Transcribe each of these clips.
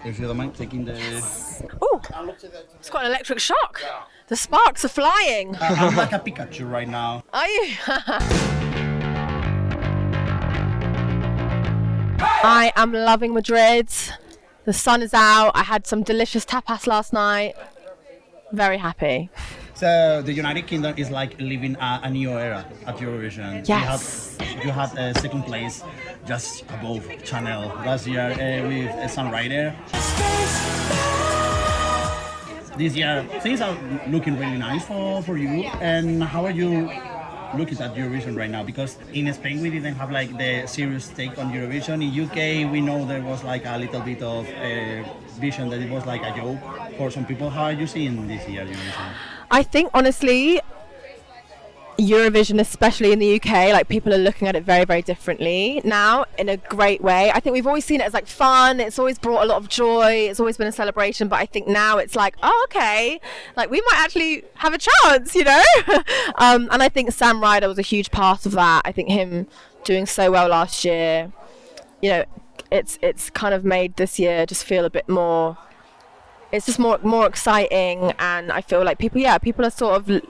if you don't mind taking the... Oh, it's got an electric shock. The sparks are flying. I'm like a Pikachu right now. Are you? I am loving Madrid. The sun is out. I had some delicious tapas last night. Very happy. So the United Kingdom is like living a new era at Eurovision. Yes. You had second place just above Chanel last year with Sam Ryder. This year things are looking really nice for you. And how are you looking at Eurovision right now? Because in Spain we didn't have like the serious take on Eurovision. In UK we know there was like a little bit of vision that it was like a joke for some people. How are you seeing this year Eurovision? I think honestly, Eurovision, especially in the UK, like people are looking at it very, very differently now in a great way. I think we've always seen it as like fun. It's always brought a lot of joy. It's always been a celebration. But I think now it's like, oh, okay, like we might actually have a chance, you know? And I think Sam Ryder was a huge part of that. I think him doing so well last year, you know, it's kind of made this year just feel a bit more. It's just more exciting, and I feel like people are sort of,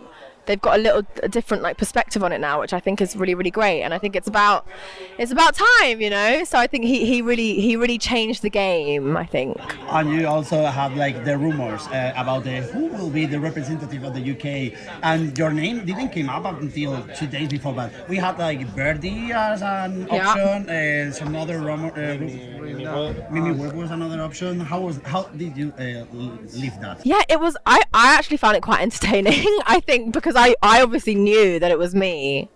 they've got a different like perspective on it now, which I think is really, really great. And I think it's about time, you know. So I think he really changed the game, I think. And you also have like the rumors about who will be the representative of the UK, and your name didn't come up until 2 days before. But we had like Birdie as an option, some other rumor. Mimi Webb was another option. How did you leave that? Yeah, it was. I actually found it quite entertaining. I think because I obviously knew that it was me,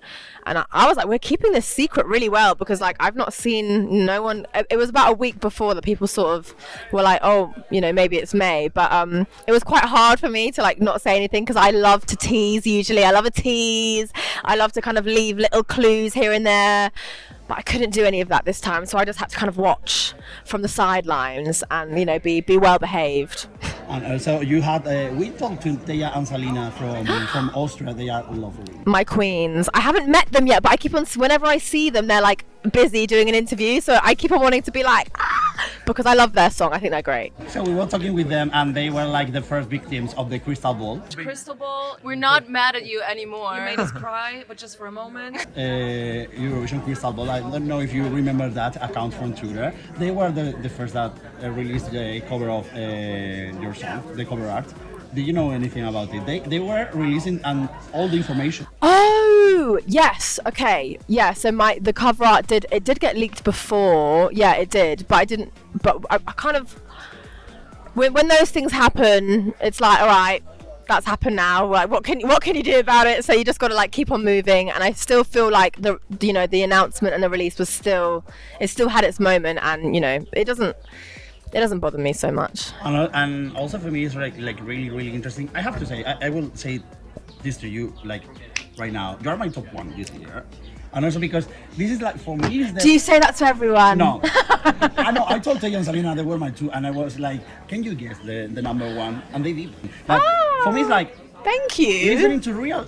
and I was like, we're keeping this secret really well, because like I've not seen no one. It was about a week before that people sort of were like, oh, you know, maybe it's May, but it was quite hard for me to like not say anything, because I love to tease. Usually I love a tease. I love to kind of leave little clues here and there. But I couldn't do any of that this time, so I just had to kind of watch from the sidelines and, you know, be well behaved. And also you had we talked to Teya and Salina from Austria. They are lovely. My queens. I haven't met them yet, but I keep on, whenever I see them, they're like busy doing an interview, so I keep on wanting to be like, because I love their song. I think they're great. So we were talking with them, and they were like the first victims of the crystal ball. Crystal ball, we're not mad at you anymore. You made us cry, but just for a moment. Eurovision crystal ball. I don't know if you remember that account from Twitter. They were the first that released the cover of your song, the cover art. Did you know anything about it? They were releasing all the information. Oh yes, okay, yeah. So the cover art did get leaked before. Yeah, it did, but I didn't. But I kind of when those things happen, it's like, all right, that's happened now. Like, what can you do about it? So you just got to like keep on moving. And I still feel like the announcement and the release was still had its moment, and you know it doesn't bother me so much. And also for me, it's like really, really interesting. I have to say, I will say this to you, like right now, you're my top one this year. And also because this is like, for me, do you say that to everyone? No. I know, I told Teya and Salina they were my two, and I was like, can you guess the number one? And they did. But for me, it's like, thank you. Listening to real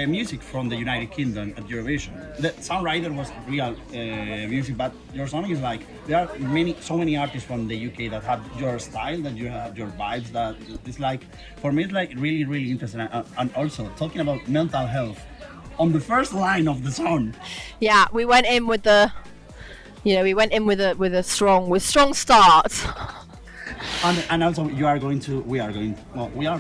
music from the United Kingdom at Eurovision. The Sam Ryder was real music, but your song is like, there are so many artists from the UK that have your style, that you have your vibes, that it's like, for me it's like really, really interesting. And also talking about mental health on the first line of the song. Yeah, we went in with a strong start. And also we are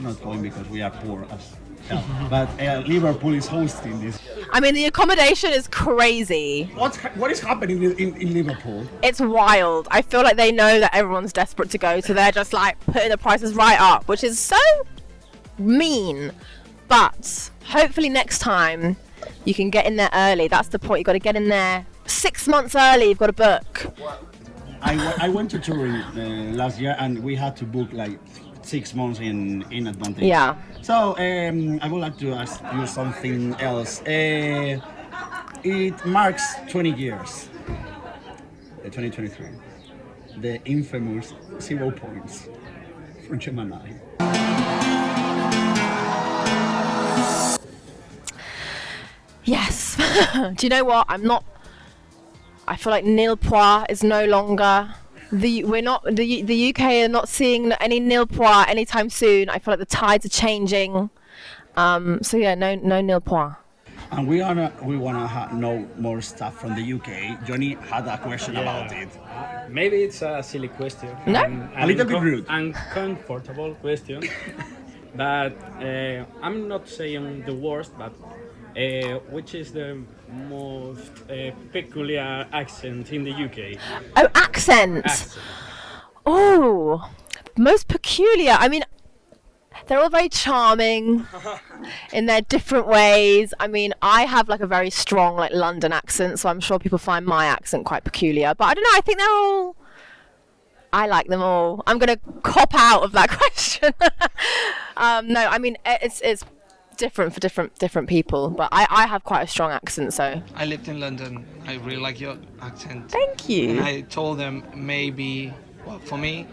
not going because we are poor as hell, but Liverpool is hosting this. I mean, the accommodation is crazy. What is happening in Liverpool? It's wild. I feel like they know that everyone's desperate to go, so they're just like putting the prices right up, which is so mean. But hopefully next time you can get in there early. That's the point. You've got to get in there 6 months early. You've got to book. I went to Turín last year, and we had to book like 6 months in advance. Yeah. So I would like to ask you something else. It marks 20 years, 2023. The infamous 0 points from Gemini. Yes. Do you know what? I feel like nil points is no longer The UK are not seeing any nil point anytime soon. I feel like the tides are changing. So yeah, no nil point. And we wanna know more stuff from the UK. Johnny had a question about it. Maybe it's a silly question. No? A little bit rude. Uncomfortable question. But I'm not saying the worst, but which is the most peculiar accent in the UK? Oh, accents. Oh, most peculiar. I mean, they're all very charming in their different ways. I mean, I have like a very strong like London accent, so I'm sure people find my accent quite peculiar. But I don't know. I think I like them all. I'm gonna cop out of that question. No, I mean it's different for different people, but I have quite a strong accent, so. I lived in London. I really like your accent. Thank you. And I told them maybe, well, for me,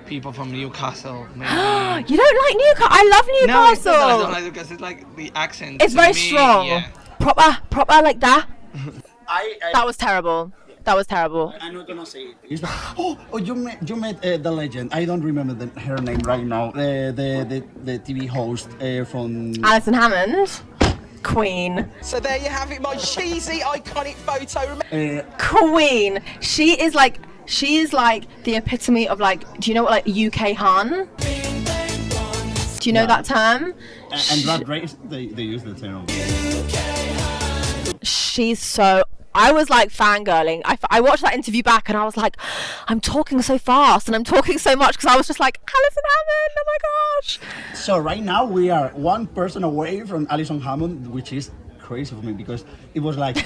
people from Newcastle, maybe. You don't like Newcastle? I love Newcastle. No, it's not that I don't like Newcastle. It's like the accent. It's to very me, strong. Yeah. Proper like that. I That was terrible. That was terrible. I'm not gonna say it. It's like, you met the legend. I don't remember her name right now. The TV host from Alison Hammond, Queen. So there you have it, my cheesy, iconic photo. Queen. She is like the epitome of like. Do you know what like UK Han? Do you know that term? and Drag Race. They use the term. She's so. I was like fangirling. I watched that interview back and I was like, I'm talking so fast and I'm talking so much because I was just like, Alison Hammond, oh my gosh. So right now we are one person away from Alison Hammond, which is crazy for me because it was like,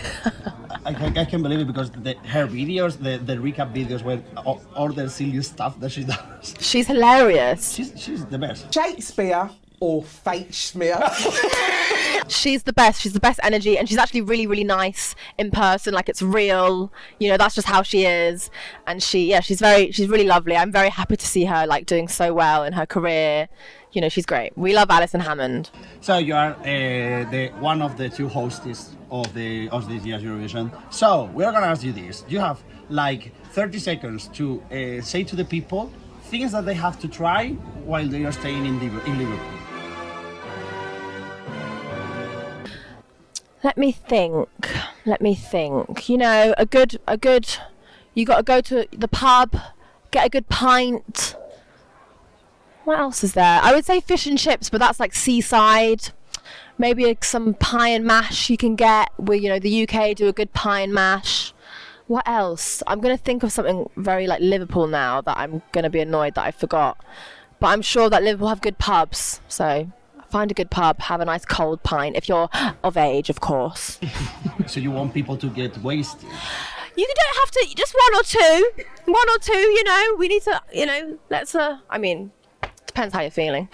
I can't believe it because her videos, the recap videos were all the silly stuff that she does. She's hilarious. She's the best. Shakespeare or fake smear. She's the best. She's the best energy, and she's actually really, really nice in person. Like it's real. You know, that's just how she is. And she's really lovely. I'm very happy to see her like doing so well in her career. You know, she's great. We love Alison Hammond. So you are the one of the two hosts of this year's Eurovision. So we are gonna ask you this. You have like 30 seconds to say to the people things that they have to try while they are staying in Liverpool. Let me think. You know, a good. You got to go to the pub, get a good pint. What else is there? I would say fish and chips, but that's like seaside. Maybe some pie and mash you can get. Where you know the UK do a good pie and mash. What else? I'm gonna think of something very like Liverpool now that I'm gonna be annoyed that I forgot. But I'm sure that Liverpool have good pubs, so. Find a good pub, have a nice cold pint, if you're of age, of course. So you want people to get wasted? You don't have to, just one or two, you know, we need to, you know, I mean, depends how you're feeling.